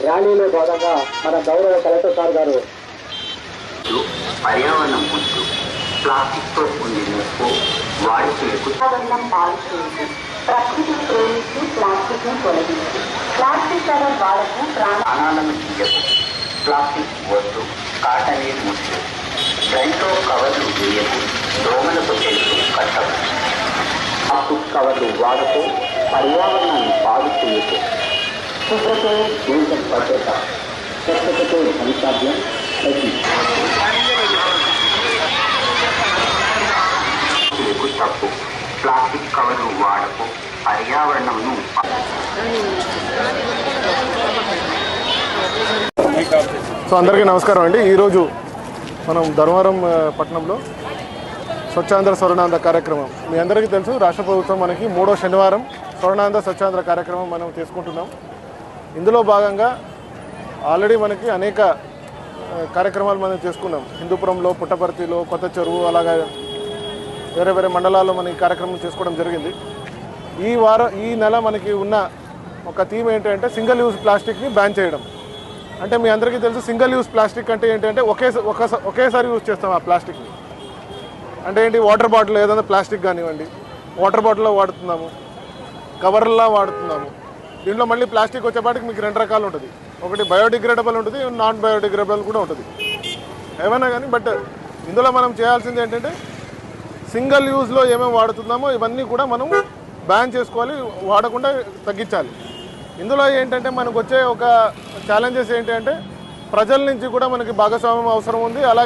ర్యాలీలో భాగంగా మన గౌరవ కలెక్టర్ సార్ గారు పర్యావరణం ముందు ప్లాస్టిక్ తో ఉండే ముప్పు వాడికి ప్రకృతి ప్రేమించి ప్లాస్టిక్ ను తొలగించి ప్లాస్టిక్ కవర్ వాడకం ప్రాణాలను తీయకు ప్లాస్టిక్ వద్దు కాటనే ముచ్చు డ్రైన్లో కవర్లు వేయకు దోమలకు చెట్లు కట్టవు ప్లాస్టిక్ కవర్లు వాడుతూ పర్యావరణాన్ని పాడు చేయకు శుభ్రతే దేశ భద్రత స్వచ్ఛతతో భవితవ్యం తప్పు ప్లాస్టిక్ కవర్లు వాడకు పర్యావరణంను సో అందరికీ నమస్కారం అండి. ఈరోజు మనం ధర్మవరం పట్టణంలో స్వచ్ఛాంధ్ర స్వర్ణాంధ్ర కార్యక్రమం మీ అందరికీ తెలుసు. రాష్ట్ర ప్రభుత్వం మనకి 3వ శనివారం స్వర్ణాంధ్ర స్వచ్ఛాంధ్ర కార్యక్రమం మనం తీసుకుంటున్నాం. ఇందులో భాగంగా ఆల్రెడీ మనకి అనేక కార్యక్రమాలు మనం చేసుకున్నాం. హిందూపురంలో, పుట్టపర్తిలో, కొత్త చెరువు, అలాగే వేరే వేరే మండలాల్లో మన ఈ కార్యక్రమం చేసుకోవడం జరిగింది. ఈ నెల మనకి ఉన్న ఒక థీమ్ ఏంటంటే సింగిల్ యూజ్ ప్లాస్టిక్ని బ్యాన్ చేయడం. అంటే మీ అందరికీ తెలుసు సింగిల్ యూజ్ ప్లాస్టిక్ అంటే ఏంటంటే ఒకేసారి యూజ్ చేస్తాం ఆ ప్లాస్టిక్ని. అంటే ఏంటి, వాటర్ బాటిల్ ఏదైనా ప్లాస్టిక్ కానివ్వండి, వాటర్ బాటిల్లో వాడుతున్నాము, కవర్లా వాడుతున్నాము. దీంట్లో మళ్ళీ ప్లాస్టిక్ వచ్చేపాటికి మీకు 2 రకాలు ఉంటుంది. ఒకటి బయోడిగ్రేడబుల్ ఉంటుంది, నాన్ బయోడిగ్రేడబుల్ కూడా ఉంటుంది. ఏమైనా కానీ బట్ ఇందులో మనం చేయాల్సింది ఏంటంటే సింగిల్ యూజ్లో ఏమేమి వాడుతున్నామో ఇవన్నీ కూడా మనం బ్యాన్ చేసుకోవాలి, వాడకుండా తగ్గించాలి. ఇందులో ఏంటంటే మనకు వచ్చే ఒక ఛాలెంజెస్ ఏంటంటే ప్రజల నుంచి కూడా మనకి భాగస్వామ్యం అవసరం ఉంది. అలాగే